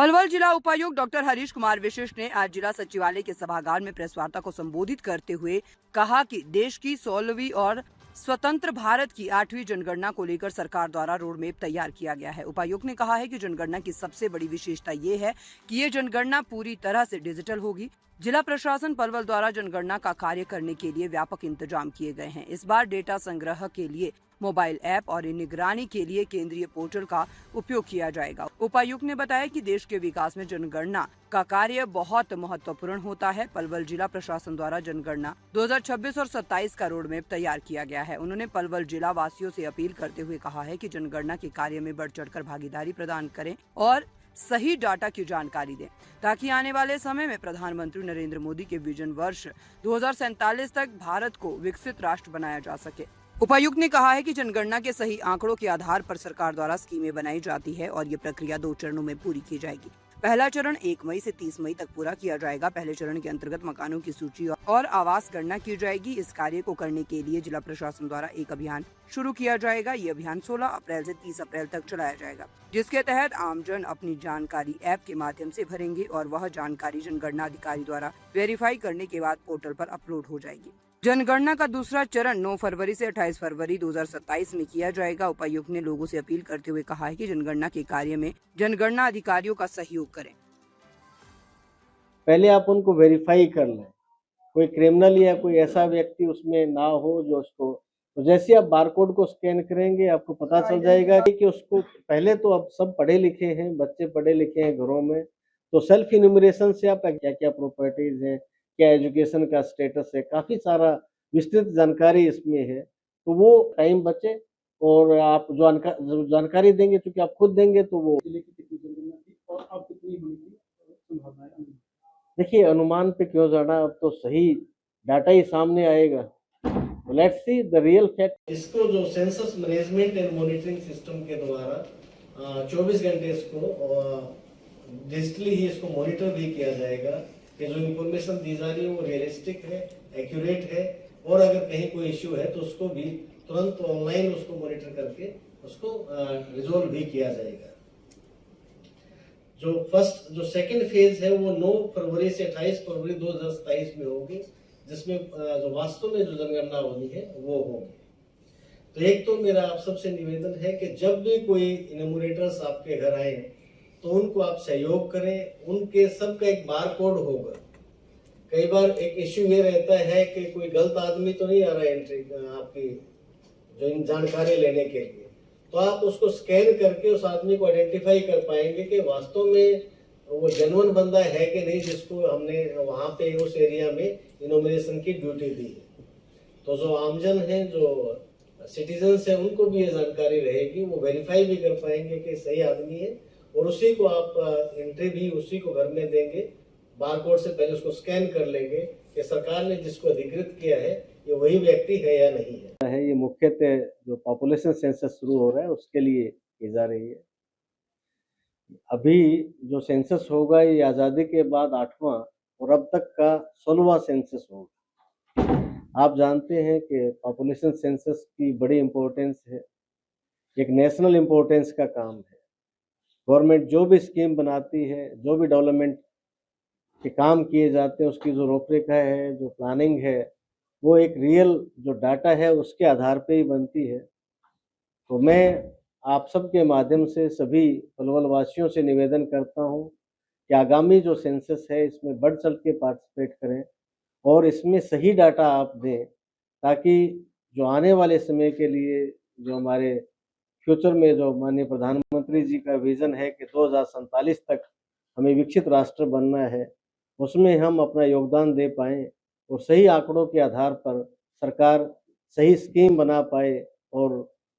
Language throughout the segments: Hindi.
पलवल जिला उपायुक्त डॉक्टर हरीश कुमार विशिष्ट ने आज जिला सचिवालय के सभागार में प्रेस वार्ता को संबोधित करते हुए कहा कि देश की 16वीं और स्वतंत्र भारत की 8वीं जनगणना को लेकर सरकार द्वारा रोडमैप तैयार किया गया है। उपायुक्त ने कहा है कि जनगणना की सबसे बड़ी विशेषता ये है कि ये जनगणना पूरी तरह से डिजिटल होगी। जिला प्रशासन पलवल द्वारा जनगणना का कार्य करने के लिए व्यापक इंतजाम किए गए हैं। इस बार डेटा संग्रह के लिए मोबाइल ऐप और निगरानी के लिए केंद्रीय पोर्टल का उपयोग किया जाएगा। उपायुक्त ने बताया कि देश के विकास में जनगणना का कार्य बहुत महत्वपूर्ण होता है। पलवल जिला प्रशासन द्वारा जनगणना 2026 और 27 का रोडमैप तैयार किया गया है। उन्होंने पलवल जिला वासियों से अपील करते हुए कहा है कि जनगणना के कार्य में बढ़ चढ़कर भागीदारी प्रदान करें और सही डाटा की जानकारी दें, ताकि आने वाले समय में प्रधानमंत्री नरेंद्र मोदी के विजन वर्ष 2047 तक भारत को विकसित राष्ट्र बनाया जा सके। उपायुक्त ने कहा है कि जनगणना के सही आंकड़ों के आधार पर सरकार द्वारा स्कीमें बनाई जाती है और ये प्रक्रिया 2 चरणों में पूरी की जाएगी। पहला चरण 1 मई से 30 मई तक पूरा किया जाएगा। पहले चरण के अंतर्गत मकानों की सूची और आवास गणना की जाएगी। इस कार्य को करने के लिए जिला प्रशासन द्वारा एक अभियान शुरू किया जाएगा। ये अभियान 16 अप्रैल से 30 अप्रैल तक चलाया जाएगा, जिसके तहत आमजन अपनी जानकारी ऐप के माध्यम से भरेंगे और वह जानकारी जनगणना अधिकारी द्वारा वेरीफाई करने के बाद पोर्टल पर अपलोड हो जाएगी। जनगणना का दूसरा चरण 9 फरवरी से 28 फरवरी 2027 में किया जाएगा। उपायुक्त ने लोगों से अपील करते हुए कहा है कि जनगणना के कार्य में जनगणना अधिकारियों का सहयोग करें। पहले आप उनको वेरीफाई कर लें, कोई क्रिमिनल या कोई ऐसा व्यक्ति उसमें ना हो जो उसको, तो जैसे आप बारकोड को स्कैन करेंगे आपको पता चल जाएगा कि उसको, पहले तो अब सब पढ़े लिखे हैं, बच्चे पढ़े लिखे हैं घरों में, तो सेल्फ इन्यूमरेशन से आप क्या क्या प्रॉपर्टीज है, क्या एजुकेशन का स्टेटस है, काफ़ी सारा विस्तृत जानकारी इसमें है। तो वो टाइम बचे और आप जो जानकारी देंगे, क्योंकि आप खुद देंगे तो वो और आप कितनी होने की संभावना। देखिए, अनुमान पे क्यों जाना, अब तो सही डाटा ही सामने आएगा। Let's see the real fact. इसको जो census management and monitoring system के द्वारा 24 घंटे इसको डिजिटली ही इसको मॉनिटर भी किया जाएगा कि जो इंफॉर्मेशन दी जा रही है वो रियलिस्टिक है, एक्यूरेट है, और अगर कहीं कोई इश्यू है तो उसको भी तुरंत ऑनलाइन उसको मॉनिटर करके उसको रिजोल्व भी किया जाएगा। जो सेकंड फेज है वो 9 फरवरी से 28 फरवरी 2027 में होगी, जिसमें जो वास्तव में जो जनगणना होनी है वो होगी। तो एक तो मेरा आप सबसे निवेदन है कि जब भी कोई इन्यूमरेटर्स आपके घर आए तो उनको आप सहयोग करें। उनके सबका एक बार कोड होगा। कई बार एक इश्यू ये रहता है कि कोई गलत आदमी तो नहीं आ रहा है एंट्री आपकी जो जानकारी लेने के लिए, तो आप उसको स्कैन करके उस आदमी को आइडेंटिफाई कर पाएंगे कि वास्तव में वो जेन्युइन बंदा है कि नहीं, जिसको हमने वहाँ पे उस एरिया में इनोमिनेशन की ड्यूटी दी है। तो जो आमजन है, जो सिटीजन्स है, उनको भी ये जानकारी रहेगी, वो वेरीफाई भी कर पाएंगे कि सही आदमी है, और उसी को आप एंट्री भी उसी को घर में देंगे। बारकोड से पहले उसको स्कैन कर लेंगे कि सरकार ने जिसको अधिकृत किया है ये वही व्यक्ति है या नहीं है। ये मुख्यतः जो पॉपुलेशन सेंसस शुरू हो रहा है उसके लिए की जा रही है। अभी जो सेंसस होगा ये आज़ादी के बाद 8वां और अब तक का 16वां सेंसस होगा। आप जानते हैं कि पॉपुलेशन सेंसस की बड़ी इम्पोर्टेंस है, एक नेशनल इम्पोर्टेंस का काम है। गवर्नमेंट जो भी स्कीम बनाती है, जो भी डेवलपमेंट के काम किए जाते हैं, उसकी जो रूपरेखा है, जो प्लानिंग है, वो एक रियल जो डाटा है उसके आधार पे ही बनती है। तो मैं आप सबके माध्यम से सभी पलवल वासियों से निवेदन करता हूँ कि आगामी जो सेंसस है इसमें बढ़ चढ़ के पार्टिसिपेट करें और इसमें सही डाटा आप दें, ताकि जो आने वाले समय के लिए जो हमारे फ्यूचर में जो माननीय प्रधानमंत्री जी का विजन है कि 2047 तक हमें विकसित राष्ट्र बनना है, उसमें हम अपना योगदान दे पाएँ और सही आंकड़ों के आधार पर सरकार सही स्कीम बना पाए और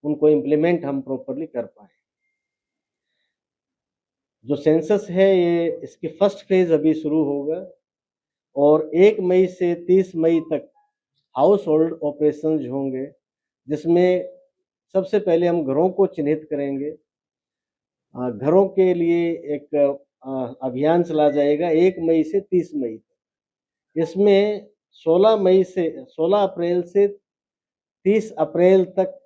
उनको इम्प्लीमेंट हम प्रॉपर्ली कर पाएँ। जो सेंसस है ये इसकी फर्स्ट फेज अभी शुरू होगा और 1 मई से 30 मई तक हाउस होल्ड ऑपरेशंस होंगे, जिसमें सबसे पहले हम घरों को चिन्हित करेंगे। घरों के लिए एक अभियान चला जाएगा 1 मई से 30 मई तक। इसमें 16 अप्रैल से 30 अप्रैल तक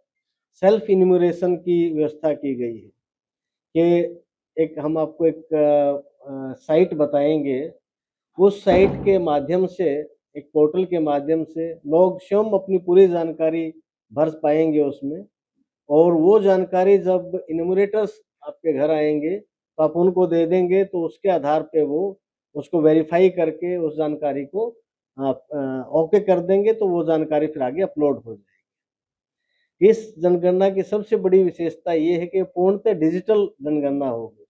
सेल्फ इन्यूमरेशन की व्यवस्था की गई है कि एक हम आपको एक साइट बताएंगे। उस साइट के माध्यम से, एक पोर्टल के माध्यम से लोग स्वयं अपनी पूरी जानकारी भर पाएंगे उसमें, और वो जानकारी जब इन्यूमरेटर्स आपके घर आएंगे तो आप उनको दे देंगे, तो उसके आधार पे वो उसको वेरीफाई करके उस जानकारी को आप ओके कर देंगे, तो वो जानकारी फिर आगे अपलोड हो जाएगी। इस जनगणना की सबसे बड़ी विशेषता ये है कि पूर्णतः डिजिटल जनगणना होगी,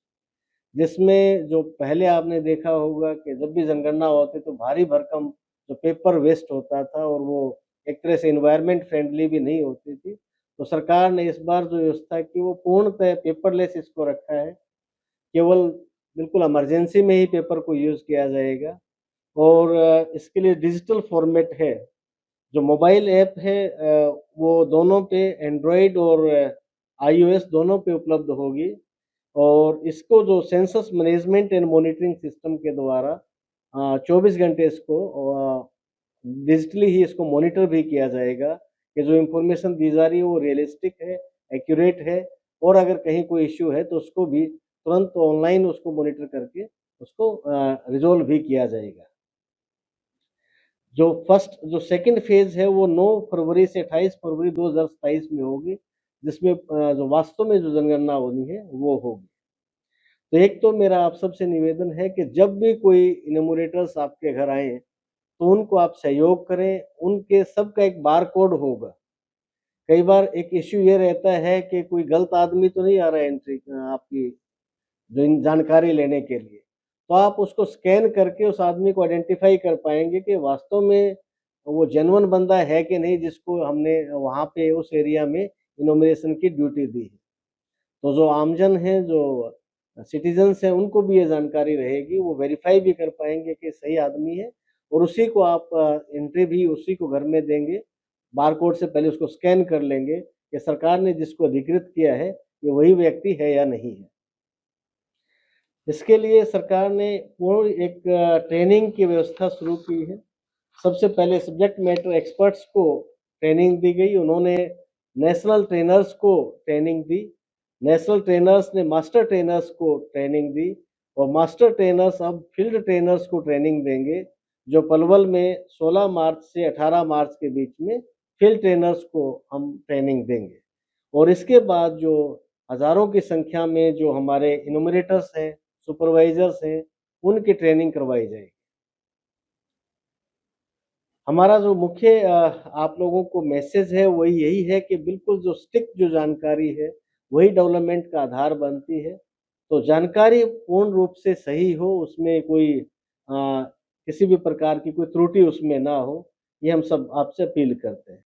जिसमें जो पहले आपने देखा होगा कि जब भी जनगणना होती तो भारी भरकम जो पेपर वेस्ट होता था, और वो एक तरह से एनवायरनमेंट फ्रेंडली भी नहीं होती थी। तो सरकार ने इस बार जो व्यवस्था की वो पूर्णतः पेपरलेस इसको रखा है। केवल बिल्कुल इमरजेंसी में ही पेपर को यूज़ किया जाएगा, और इसके लिए डिजिटल फॉर्मेट है। जो मोबाइल ऐप है वो दोनों पे, एंड्रॉयड और आईओएस दोनों पे उपलब्ध होगी, और इसको जो census management and monitoring system के द्वारा 24 घंटे इसको डिजिटली ही इसको मॉनिटर भी किया जाएगा कि जो इन्फॉर्मेशन दी जा रही है वो रियलिस्टिक है, एक्यूरेट है, और अगर कहीं कोई इश्यू है तो उसको भी तुरंत ऑनलाइन उसको मॉनिटर करके उसको रिजॉल्व भी किया जाएगा। जो सेकंड फेज है वो 9 फरवरी से 28 फरवरी 2027 में होगी, जिसमें जो वास्तव में जो जनगणना होनी है वो होगी। तो एक तो मेरा आप सबसे निवेदन है कि जब भी कोई इन्यूमरेटर्स आपके घर आए तो उनको आप सहयोग करें, उनके सबका एक बार कोड होगा। कई बार एक इश्यू ये रहता है कि कोई गलत आदमी तो नहीं आ रहा है एंट्री आपकी जो जानकारी लेने के लिए, तो आप उसको स्कैन करके उस आदमी को आइडेंटिफाई कर पाएंगे कि वास्तव में वो जेन्युइन बंदा है कि नहीं, जिसको हमने वहाँ पे उस एरिया में इनोमिनेशन की ड्यूटी दी है। तो जो आमजन है, जो सिटीजन्स हैं, उनको भी ये जानकारी रहेगी, वो वेरीफाई भी कर पाएंगे कि सही आदमी है, और उसी को आप एंट्री भी उसी को घर में देंगे। बारकोड से पहले उसको स्कैन कर लेंगे कि सरकार ने जिसको अधिकृत किया है ये वही व्यक्ति है या नहीं है। इसके लिए सरकार ने पूर्ण एक ट्रेनिंग की व्यवस्था शुरू की है। सबसे पहले सब्जेक्ट मैटर एक्सपर्ट्स को ट्रेनिंग दी गई, उन्होंने नेशनल ट्रेनर्स को ट्रेनिंग दी, नेशनल ट्रेनर्स ने मास्टर ट्रेनर्स को ट्रेनिंग दी, और मास्टर ट्रेनर्स अब फील्ड ट्रेनर्स को ट्रेनिंग देंगे, जो पलवल में 16 मार्च से 18 मार्च के बीच में फील्ड ट्रेनर्स को हम ट्रेनिंग देंगे। और इसके बाद जो हज़ारों की संख्या में जो हमारे इन्यूमरेटर्स हैं, सुपरवाइजर्स हैं, उनकी ट्रेनिंग करवाई जाएगी। हमारा जो मुख्य आप लोगों को मैसेज है वही यही है कि बिल्कुल जो स्टिक जो जानकारी है वही डेवलपमेंट का आधार बनती है। तो जानकारी पूर्ण रूप से सही हो, उसमें कोई किसी भी प्रकार की कोई त्रुटि उसमें ना हो, ये हम सब आपसे अपील करते हैं।